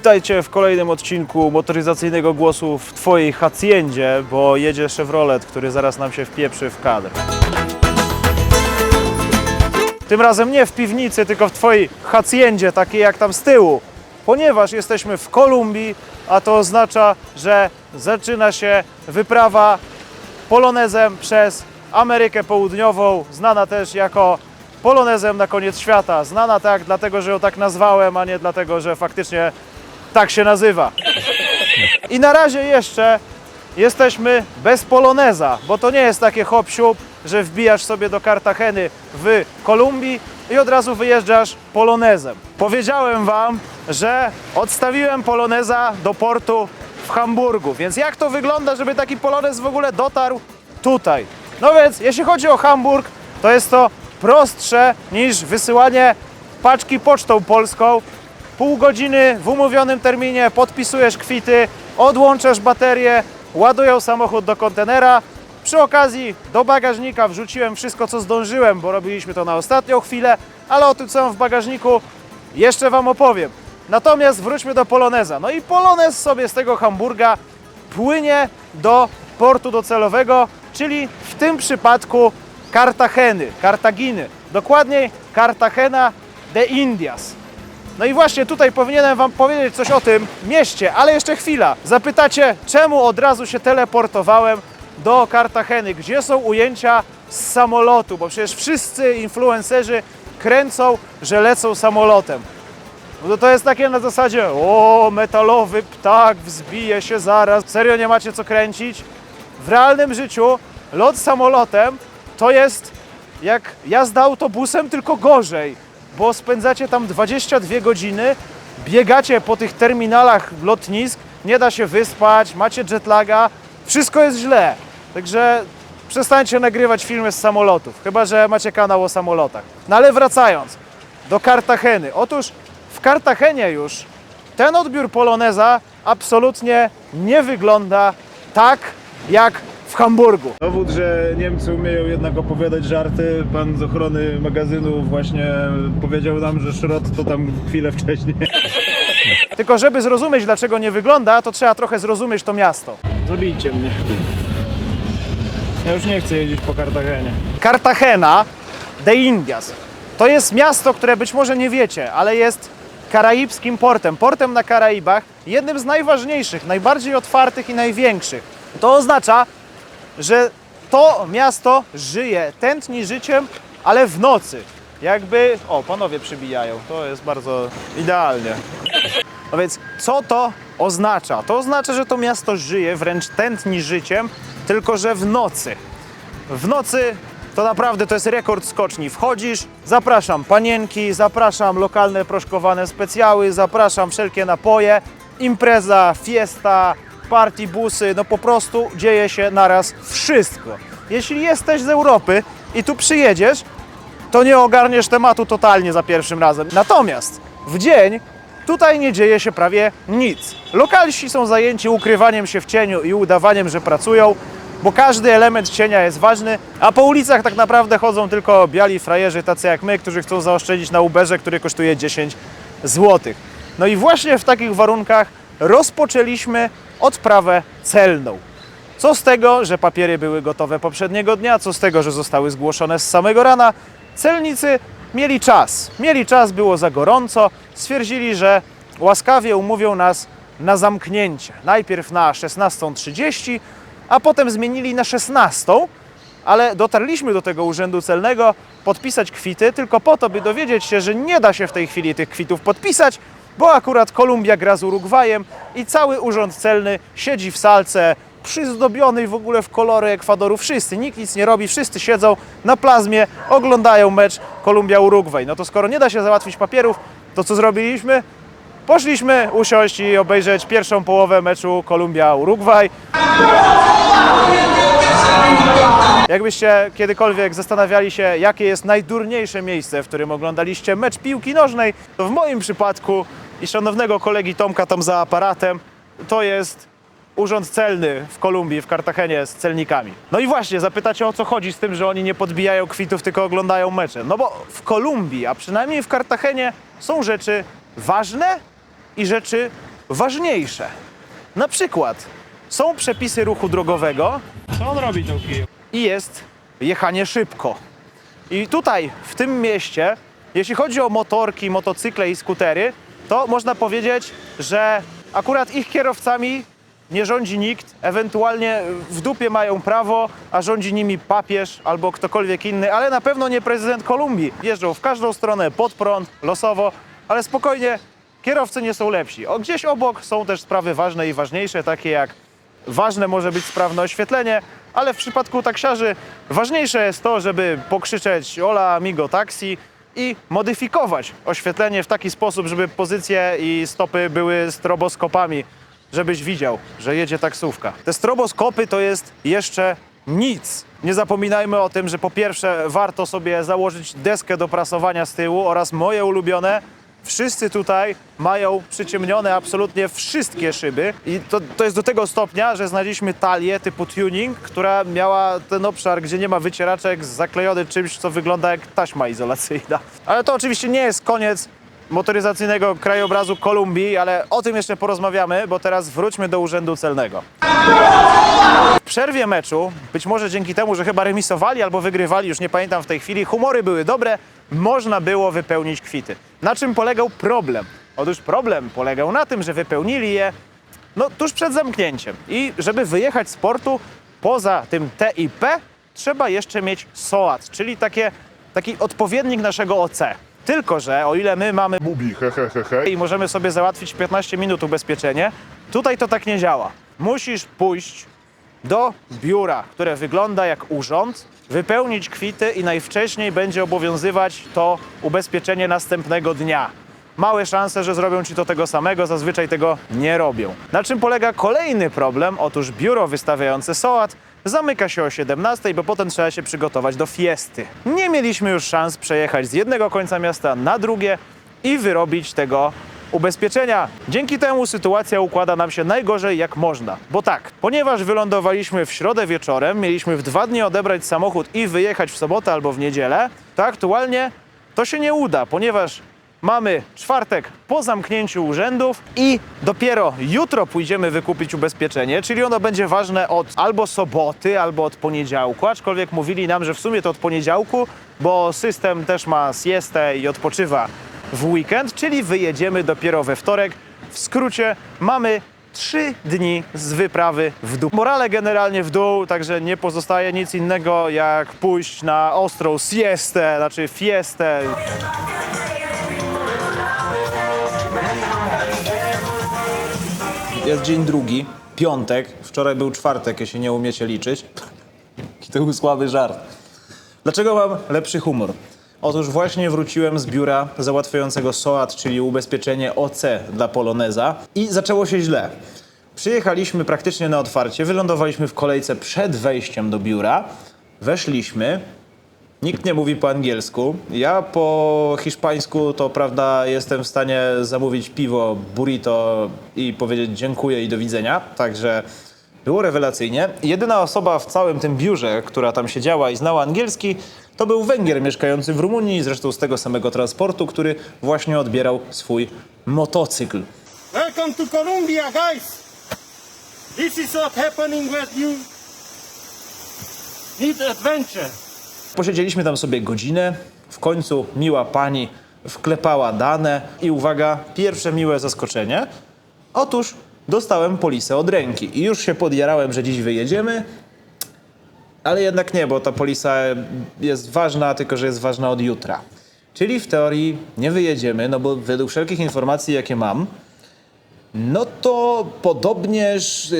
Witajcie w kolejnym odcinku motoryzacyjnego głosu w Twojej haciendzie, bo jedzie Chevrolet, który zaraz nam się wpieprzy w kadr. Tym razem nie w piwnicy, tylko w Twojej haciendzie, takiej jak tam z tyłu, ponieważ jesteśmy w Kolumbii, a to oznacza, że zaczyna się wyprawa polonezem przez Amerykę Południową, znana też jako polonezem na koniec świata. Znana tak dlatego, że ją tak nazwałem, a nie dlatego, że faktycznie tak się nazywa. I na razie jeszcze jesteśmy bez poloneza, bo to nie jest takie hop-siup, że wbijasz sobie do Kartageny w Kolumbii i od razu wyjeżdżasz polonezem. Powiedziałem Wam, że odstawiłem poloneza do portu w Hamburgu, więc jak to wygląda, żeby taki polonez w ogóle dotarł tutaj? No więc jeśli chodzi o Hamburg, to jest to prostsze niż wysyłanie paczki pocztą polską. Pół godziny w umówionym terminie, podpisujesz kwity, odłączasz baterię, ładują samochód do kontenera. Przy okazji do bagażnika wrzuciłem wszystko, co zdążyłem, bo robiliśmy to na ostatnią chwilę, ale o tym, co mam w bagażniku, jeszcze Wam opowiem. Natomiast wróćmy do poloneza. No i polonez sobie z tego Hamburga płynie do portu docelowego, czyli w tym przypadku Kartaginy, dokładniej Cartagena de Indias. No i właśnie tutaj powinienem Wam powiedzieć coś o tym mieście, ale jeszcze chwila. Zapytacie, czemu od razu się teleportowałem do Kartageny, gdzie są ujęcia z samolotu, bo przecież wszyscy influencerzy kręcą, że lecą samolotem. No to jest takie na zasadzie, o, metalowy ptak wzbije się zaraz. Serio nie macie co kręcić? W realnym życiu lot samolotem to jest jak jazda autobusem, tylko gorzej, bo spędzacie tam 22 godziny, biegacie po tych terminalach lotnisk, nie da się wyspać, macie jetlaga, wszystko jest źle. Także przestańcie nagrywać filmy z samolotów, chyba że macie kanał o samolotach. No ale wracając do Kartageny. Otóż w Kartagenie już ten odbiór poloneza absolutnie nie wygląda tak jak w Hamburgu. Dowód, że Niemcy umieją jednak opowiadać żarty. Pan z ochrony magazynu właśnie powiedział nam, że szrot to tam chwilę wcześniej. Tylko żeby zrozumieć, dlaczego nie wygląda, to trzeba trochę zrozumieć to miasto. Zabijcie mnie. Ja już nie chcę jeździć po Kartagenie. Cartagena de Indias to jest miasto, które być może nie wiecie, ale jest karaibskim portem na Karaibach, jednym z najważniejszych, najbardziej otwartych i największych. To oznacza, że to miasto żyje, tętni życiem, ale w nocy. Jakby... O, panowie przybijają, to jest bardzo idealnie. No więc co to oznacza? To oznacza, że to miasto żyje, wręcz tętni życiem, tylko że w nocy. W nocy to naprawdę to jest rekord skoczni. Wchodzisz, zapraszam panienki, zapraszam lokalne proszkowane specjały, zapraszam wszelkie napoje, impreza, fiesta, party busy, no po prostu dzieje się naraz wszystko. Jeśli jesteś z Europy i tu przyjedziesz, to nie ogarniesz tematu totalnie za pierwszym razem. Natomiast w dzień tutaj nie dzieje się prawie nic. Lokalsi są zajęci ukrywaniem się w cieniu i udawaniem, że pracują, bo każdy element cienia jest ważny, a po ulicach tak naprawdę chodzą tylko biali frajerzy, tacy jak my, którzy chcą zaoszczędzić na Uberze, który kosztuje 10 zł. No i właśnie w takich warunkach rozpoczęliśmy odprawę celną. Co z tego, że papiery były gotowe poprzedniego dnia, co z tego, że zostały zgłoszone z samego rana. Celnicy mieli czas. Było za gorąco, stwierdzili, że łaskawie umówią nas na zamknięcie. Najpierw na 16:30, a potem zmienili na 16:00, ale dotarliśmy do tego urzędu celnego podpisać kwity tylko po to, by dowiedzieć się, że nie da się w tej chwili tych kwitów podpisać, bo akurat Kolumbia gra z Urugwajem i cały urząd celny siedzi w salce przyzdobionej w ogóle w kolory Ekwadoru. Wszyscy, nikt nic nie robi, wszyscy siedzą na plazmie, oglądają mecz Kolumbia-Urugwaj. No to skoro nie da się załatwić papierów, to co zrobiliśmy? Poszliśmy usiąść i obejrzeć pierwszą połowę meczu Kolumbia-Urugwaj. Jakbyście kiedykolwiek zastanawiali się, jakie jest najdurniejsze miejsce, w którym oglądaliście mecz piłki nożnej, to w moim przypadku i szanownego kolegi Tomka tam za aparatem, to jest urząd celny w Kolumbii, w Kartagenie z celnikami. No i właśnie, zapytacie, o co chodzi z tym, że oni nie podbijają kwitów, tylko oglądają mecze. No bo w Kolumbii, a przynajmniej w Kartagenie, są rzeczy ważne i rzeczy ważniejsze. Na przykład są przepisy ruchu drogowego Co on robi tą kijem? i jest jechanie szybko. I tutaj, w tym mieście, jeśli chodzi o motorki, motocykle i skutery, to można powiedzieć, że akurat ich kierowcami nie rządzi nikt, ewentualnie w dupie mają prawo, a rządzi nimi papież albo ktokolwiek inny, ale na pewno nie prezydent Kolumbii. Jeżdżą w każdą stronę pod prąd, losowo, ale spokojnie, kierowcy nie są lepsi. Gdzieś obok są też sprawy ważne i ważniejsze, takie jak ważne może być sprawne oświetlenie, ale w przypadku taksiarzy ważniejsze jest to, żeby pokrzyczeć hola amigo taxi i modyfikować oświetlenie w taki sposób, żeby pozycje i stopy były stroboskopami, żebyś widział, że jedzie taksówka. Te stroboskopy to jest jeszcze nic. Nie zapominajmy o tym, że po pierwsze warto sobie założyć deskę do prasowania z tyłu oraz moje ulubione, wszyscy tutaj mają przyciemnione absolutnie wszystkie szyby i to jest do tego stopnia, że znaleźliśmy talię typu tuning, która miała ten obszar, gdzie nie ma wycieraczek, zaklejony czymś, co wygląda jak taśma izolacyjna. Ale to oczywiście nie jest koniec motoryzacyjnego krajobrazu Kolumbii, ale o tym jeszcze porozmawiamy, bo teraz wróćmy do Urzędu Celnego. W przerwie meczu, być może dzięki temu, że chyba remisowali albo wygrywali, już nie pamiętam w tej chwili, humory były dobre, można było wypełnić kwity. Na czym polegał problem? Otóż problem polegał na tym, że wypełnili je tuż przed zamknięciem. I żeby wyjechać z portu, poza tym T i P, trzeba jeszcze mieć SOAT, czyli taki odpowiednik naszego OC. Tylko że o ile my mamy bubi, i możemy sobie załatwić 15 minut ubezpieczenie, tutaj to tak nie działa. Musisz pójść do biura, które wygląda jak urząd, wypełnić kwity i najwcześniej będzie obowiązywać to ubezpieczenie następnego dnia. Małe szanse, że zrobią ci to tego samego, zazwyczaj tego nie robią. Na czym polega kolejny problem? Otóż biuro wystawiające SOAT zamyka się o 17, bo potem trzeba się przygotować do fiesty. Nie mieliśmy już szans przejechać z jednego końca miasta na drugie i wyrobić tego ubezpieczenia. Dzięki temu sytuacja układa nam się najgorzej jak można. Bo tak, ponieważ wylądowaliśmy w środę wieczorem, mieliśmy w 2 dni odebrać samochód i wyjechać w sobotę albo w niedzielę, to aktualnie to się nie uda, ponieważ mamy czwartek po zamknięciu urzędów i dopiero jutro pójdziemy wykupić ubezpieczenie, czyli ono będzie ważne od albo soboty, albo od poniedziałku, aczkolwiek mówili nam, że w sumie to od poniedziałku, bo system też ma siestę i odpoczywa w weekend, czyli wyjedziemy dopiero we wtorek. W skrócie mamy 3 dni z wyprawy w dół. Morale generalnie w dół, także nie pozostaje nic innego jak pójść na ostrą siestę, znaczy fiestę. Jest dzień drugi, piątek, wczoraj był czwartek, jeśli nie umiecie liczyć. I to był słaby żart. Dlaczego mam lepszy humor? Otóż właśnie wróciłem z biura załatwiającego SOAT, czyli ubezpieczenie OC dla Poloneza i zaczęło się źle. Przyjechaliśmy praktycznie na otwarcie, wylądowaliśmy w kolejce przed wejściem do biura, weszliśmy, nikt nie mówi po angielsku. Ja po hiszpańsku to prawda jestem w stanie zamówić piwo, burrito i powiedzieć dziękuję i do widzenia, także było rewelacyjnie. Jedyna osoba w całym tym biurze, która tam siedziała i znała angielski, to był Węgier mieszkający w Rumunii, zresztą z tego samego transportu, który właśnie odbierał swój motocykl. Welcome to Colombia, guys! This is what happening when you need adventure. Posiedzieliśmy tam sobie godzinę, w końcu miła pani wklepała dane i uwaga, pierwsze miłe zaskoczenie. Otóż dostałem polisę od ręki i już się podjarałem, że dziś wyjedziemy, ale jednak nie, bo ta polisa jest ważna, tylko że jest ważna od jutra. Czyli w teorii nie wyjedziemy, no bo według wszelkich informacji, jakie mam, no to podobnież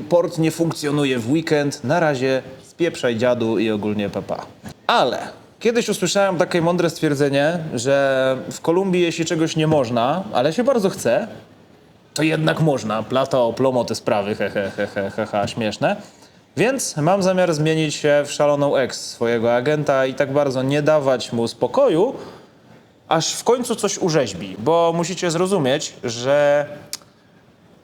port nie funkcjonuje w weekend. Na razie spieprzaj dziadu i ogólnie papa. Ale kiedyś usłyszałem takie mądre stwierdzenie, że w Kolumbii jeśli czegoś nie można, ale się bardzo chce, to jednak można. Plata o plomo te sprawy, śmieszne. Więc mam zamiar zmienić się w szaloną ex swojego agenta i tak bardzo nie dawać mu spokoju, aż w końcu coś urzeźbi. Bo musicie zrozumieć, że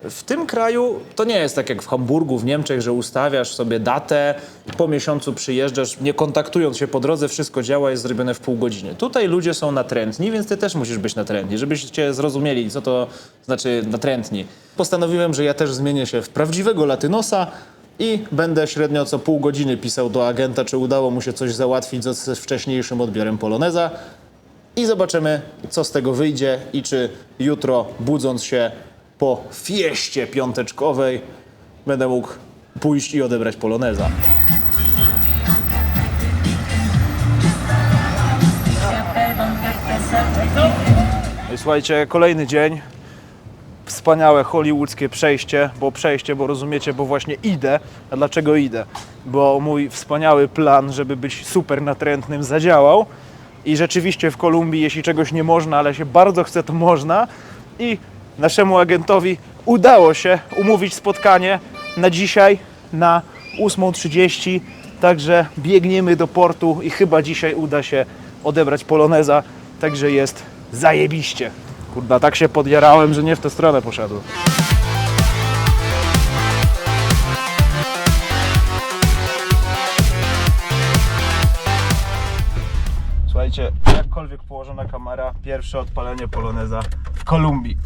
W tym kraju to nie jest tak jak w Hamburgu, w Niemczech, że ustawiasz sobie datę, po miesiącu przyjeżdżasz, nie kontaktując się po drodze, wszystko działa, jest zrobione w pół godziny. Tutaj ludzie są natrętni, więc ty też musisz być natrętny, żebyście zrozumieli, co to znaczy natrętni. Postanowiłem, że ja też zmienię się w prawdziwego latynosa i będę średnio co pół godziny pisał do agenta, czy udało mu się coś załatwić ze wcześniejszym odbiorem poloneza. I zobaczymy, co z tego wyjdzie i czy jutro, budząc się po fieście piąteczkowej, będę mógł pójść i odebrać poloneza. I słuchajcie, kolejny dzień. Wspaniałe hollywoodzkie przejście, bo rozumiecie, bo właśnie idę. A dlaczego idę? Bo mój wspaniały plan, żeby być super natrętnym, zadziałał. I rzeczywiście w Kolumbii, jeśli czegoś nie można, ale się bardzo chce, to można. I naszemu agentowi udało się umówić spotkanie na dzisiaj na 8:30. Także biegniemy do portu i chyba dzisiaj uda się odebrać poloneza. Także jest zajebiście. Kurwa, tak się podjarałem, że nie w tę stronę poszedłem. Słuchajcie, jakkolwiek położona kamera, pierwsze odpalenie poloneza w Kolumbii.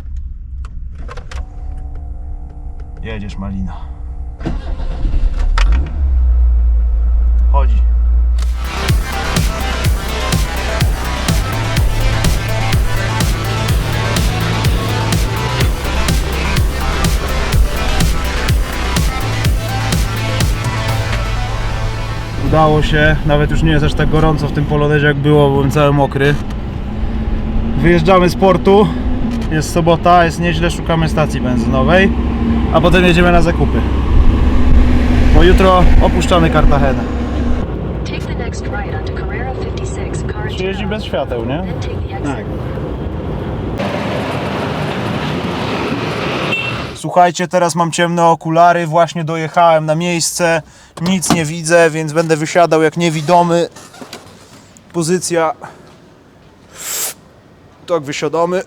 Jedziesz, Malina. Chodzi. Udało się, nawet już nie jest aż tak gorąco w tym polonezie jak było, byłem cały mokry. Wyjeżdżamy z portu, jest sobota, jest nieźle, szukamy stacji benzynowej, a potem jedziemy na zakupy. Bo jutro opuszczamy Cartagenę. Się jeździ bez świateł, nie? Tak. Słuchajcie, teraz mam ciemne okulary, właśnie dojechałem na miejsce, nic nie widzę, więc będę wysiadał jak niewidomy. Pozycja. Tak, wysiadamy.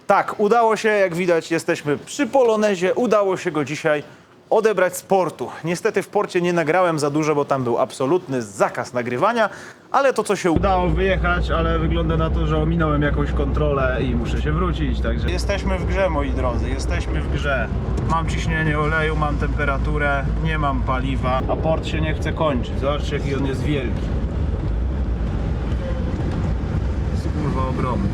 Tak, udało się, jak widać, jesteśmy przy polonezie, udało się go dzisiaj odebrać z portu. Niestety w porcie nie nagrałem za dużo, bo tam był absolutny zakaz nagrywania, ale to, co się udało wyjechać, ale wygląda na to, że ominąłem jakąś kontrolę i muszę się wrócić, także jesteśmy w grze, moi drodzy, jesteśmy w grze. Mam ciśnienie oleju, mam temperaturę, nie mam paliwa, a port się nie chce kończyć. Zobaczcie, jaki on jest wielki. Jest kurwa ogromny.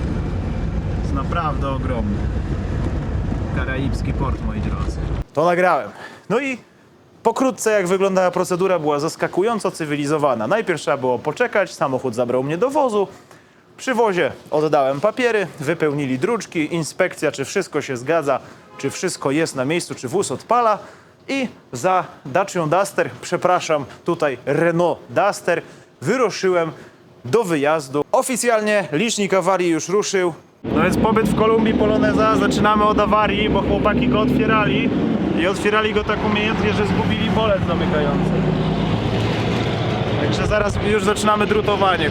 Jest naprawdę ogromny. Karaibski port, moi drodzy. To nagrałem. No i pokrótce, jak wyglądała procedura, była zaskakująco cywilizowana. Najpierw trzeba było poczekać, samochód zabrał mnie do wozu. Przy wozie oddałem papiery, wypełnili druczki, inspekcja, czy wszystko się zgadza, czy wszystko jest na miejscu, czy wóz odpala. I za Dacią Duster, przepraszam, tutaj Renault Duster, wyruszyłem do wyjazdu. Oficjalnie licznik awarii już ruszył. No więc pobyt w Kolumbii poloneza, zaczynamy od awarii, bo chłopaki go otwierali i otwierali go tak umiejętnie, że zgubili bolec zamykający. Także zaraz już zaczynamy drutowanie.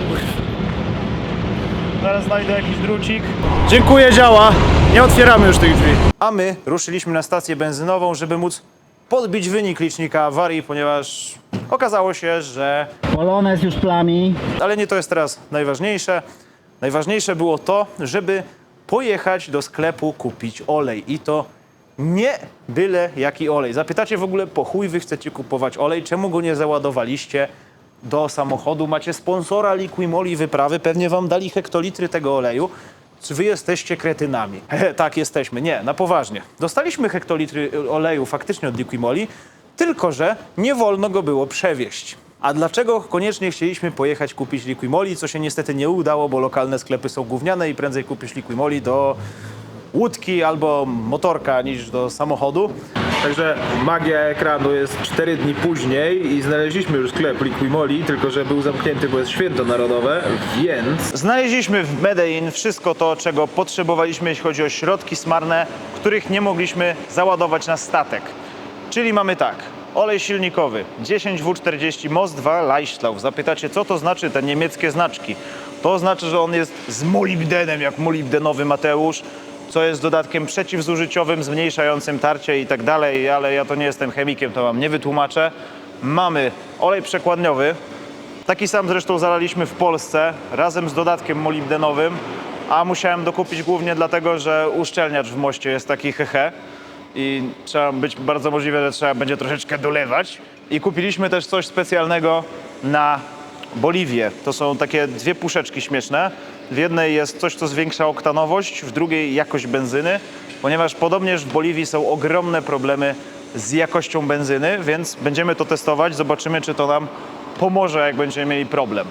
Zaraz znajdę jakiś drucik. Dziękuję, działa. Nie otwieramy już tych drzwi. A my ruszyliśmy na stację benzynową, żeby móc podbić wynik licznika awarii, ponieważ okazało się, że Polonez już plami. ale nie to jest teraz najważniejsze. Najważniejsze było to, żeby pojechać do sklepu kupić olej i to nie byle jaki olej. Zapytacie w ogóle, po chuj wy chcecie kupować olej, czemu go nie załadowaliście do samochodu? Macie sponsora Liquimoli Wyprawy, pewnie wam dali hektolitry tego oleju. Czy wy jesteście kretynami? Tak, jesteśmy. Nie, na poważnie. Dostaliśmy hektolitry oleju faktycznie od Liquimoli, tylko że nie wolno go było przewieźć. A dlaczego koniecznie chcieliśmy pojechać kupić Liquimoli, co się niestety nie udało, bo lokalne sklepy są gówniane i prędzej kupisz Liquimoli do łódki albo motorka niż do samochodu. Także magia ekranu jest 4 dni później i znaleźliśmy już sklep Liquimoli, tylko że był zamknięty, bo jest święto narodowe, więc znaleźliśmy w Medellin wszystko to, czego potrzebowaliśmy, jeśli chodzi o środki smarne, których nie mogliśmy załadować na statek. Czyli mamy tak. Olej silnikowy 10W40 MOS 2 Leichtlauf. Zapytacie, co to znaczy te niemieckie znaczki? To znaczy, że on jest z molibdenem, jak molibdenowy Mateusz. co jest dodatkiem przeciwzużyciowym, zmniejszającym tarcie i tak dalej, ale ja to nie jestem chemikiem, to wam nie wytłumaczę. Mamy olej przekładniowy, taki sam zresztą zalaliśmy w Polsce, razem z dodatkiem molibdenowym, a musiałem dokupić głównie dlatego, że uszczelniacz w moście jest taki hehe i trzeba być bardzo możliwe, że trzeba będzie troszeczkę dolewać. I kupiliśmy też coś specjalnego na Boliwię. To są takie dwie puszeczki śmieszne. W jednej jest coś, co zwiększa oktanowość, w drugiej jakość benzyny, ponieważ podobnież w Boliwii są ogromne problemy z jakością benzyny, więc będziemy to testować, zobaczymy, czy to nam pomoże, jak będziemy mieli problem.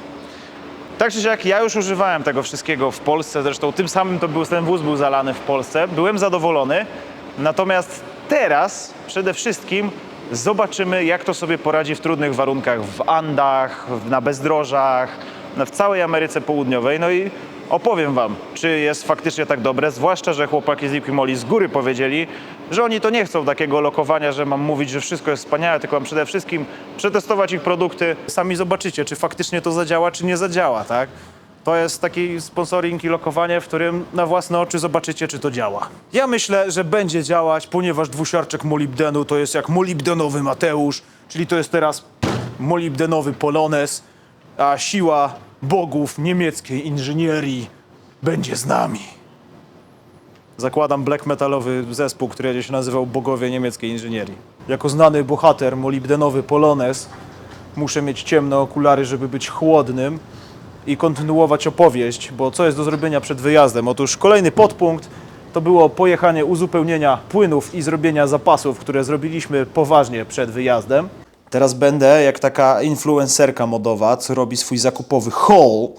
Tak czy siak, ja już używałem tego wszystkiego w Polsce, zresztą tym samym ten wóz był zalany w Polsce, byłem zadowolony, natomiast teraz przede wszystkim zobaczymy, jak to sobie poradzi w trudnych warunkach w Andach, na bezdrożach, w całej Ameryce Południowej. No i opowiem wam, czy jest faktycznie tak dobre, zwłaszcza, że chłopaki z Liquimoli z góry powiedzieli, że oni to nie chcą takiego lokowania, że mam mówić, że wszystko jest wspaniałe, tylko mam przede wszystkim przetestować ich produkty. Sami zobaczycie, czy faktycznie to zadziała, czy nie zadziała, tak? To jest taki sponsoring i lokowanie, w którym na własne oczy zobaczycie, czy to działa. Ja myślę, że będzie działać, ponieważ dwusiarczek molibdenu to jest jak molibdenowy Mateusz, czyli to jest teraz molibdenowy Polones, a siła bogów niemieckiej inżynierii będzie z nami. Zakładam black metalowy zespół, który będzie się nazywał Bogowie Niemieckiej Inżynierii. Jako znany bohater molibdenowy Polones muszę mieć ciemne okulary, żeby być chłodnym i kontynuować opowieść, bo co jest do zrobienia przed wyjazdem? Otóż kolejny podpunkt to było pojechanie uzupełnienia płynów i zrobienia zapasów, które zrobiliśmy poważnie przed wyjazdem. Teraz będę jak taka influencerka modowa, co robi swój zakupowy haul,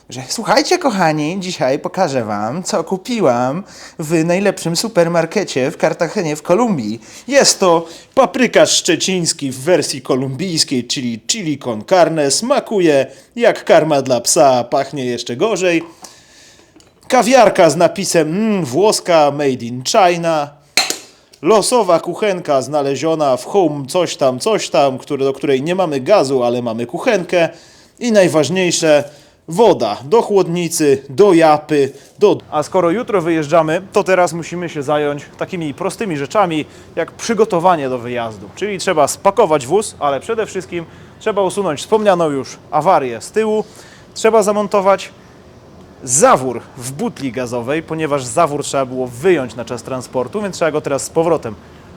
że słuchajcie kochani, dzisiaj pokażę wam, co kupiłam w najlepszym supermarkecie w Cartagenie w Kolumbii. Jest to paprykarz szczeciński w wersji kolumbijskiej, czyli chili con carne. Smakuje jak karma dla psa, pachnie jeszcze gorzej. Kawiarka z napisem włoska, made in China. Losowa kuchenka znaleziona w home coś tam, do której nie mamy gazu, ale mamy kuchenkę. I najważniejsze, woda do chłodnicy, do japy, A skoro jutro wyjeżdżamy, to teraz musimy się zająć takimi prostymi rzeczami, jak przygotowanie do wyjazdu. Czyli trzeba spakować wóz, ale przede wszystkim trzeba usunąć wspomnianą już awarię z tyłu. Trzeba zamontować zawór w butli gazowej, ponieważ zawór trzeba było wyjąć na czas transportu, więc trzeba go teraz z powrotem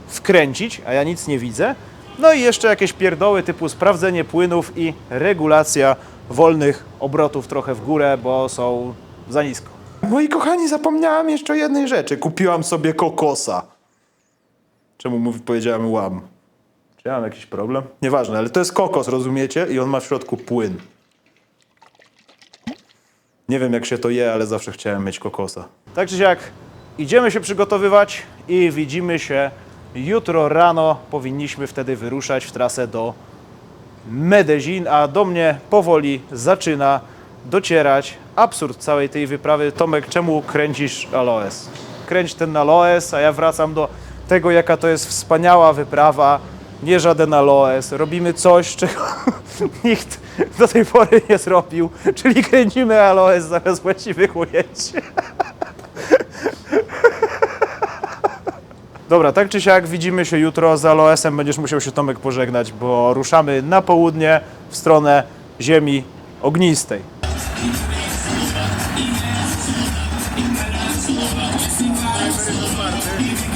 wkręcić, a ja nic nie widzę. No i jeszcze jakieś pierdoły typu sprawdzenie płynów i regulacja wolnych obrotów trochę w górę, bo są za nisko. Moi kochani, zapomniałam jeszcze o jednej rzeczy. Kupiłam sobie kokosa. Czemu powiedziałem łam? Czy ja mam jakiś problem? Nieważne, ale to jest kokos, rozumiecie? I on ma w środku płyn. Nie wiem, jak się to je, ale zawsze chciałem mieć kokosa. Tak czy siak, idziemy się przygotowywać i widzimy się jutro rano. Powinniśmy wtedy wyruszać w trasę do Medellin, a do mnie powoli zaczyna docierać absurd całej tej wyprawy. Tomek, czemu kręcisz Aloes? Kręć ten Aloes, a ja wracam do tego, jaka to jest wspaniała wyprawa. Nie żaden Aloes. Robimy coś, czego nikt do tej pory nie zrobił, czyli kręcimy Aloes zamiast właściwych ujęć. Dobra, tak czy siak widzimy się jutro. Z Aloesem będziesz musiał się, Tomek, pożegnać, bo ruszamy na południe w stronę ziemi ognistej.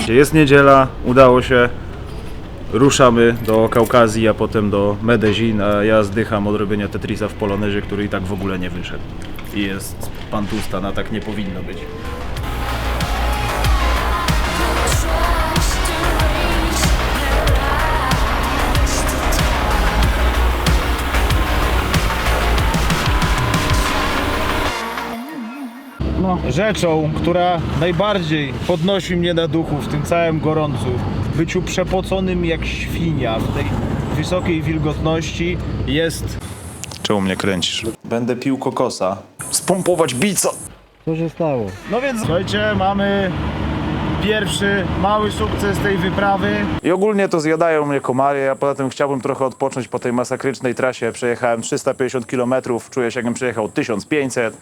Jest niedziela, udało się. Ruszamy do Kaukazji, a potem do Medellin, a ja zdycham od robienia Tetrisa w Polonezie, który i tak w ogóle nie wyszedł. I jest pantusta, na tak nie powinno być. Rzeczą, która najbardziej podnosi mnie na duchu w tym całym gorącu, w byciu przepoconym jak świnia, w tej wysokiej wilgotności jest... Czemu mnie kręcisz? Będę pił kokosa. Spompować bica! Co się stało? No więc słuchajcie, mamy pierwszy mały sukces tej wyprawy. I ogólnie to zjadają mnie komary, a poza tym chciałbym trochę odpocząć po tej masakrycznej trasie. Przejechałem 350 km, czuję się jakbym przejechał 1500.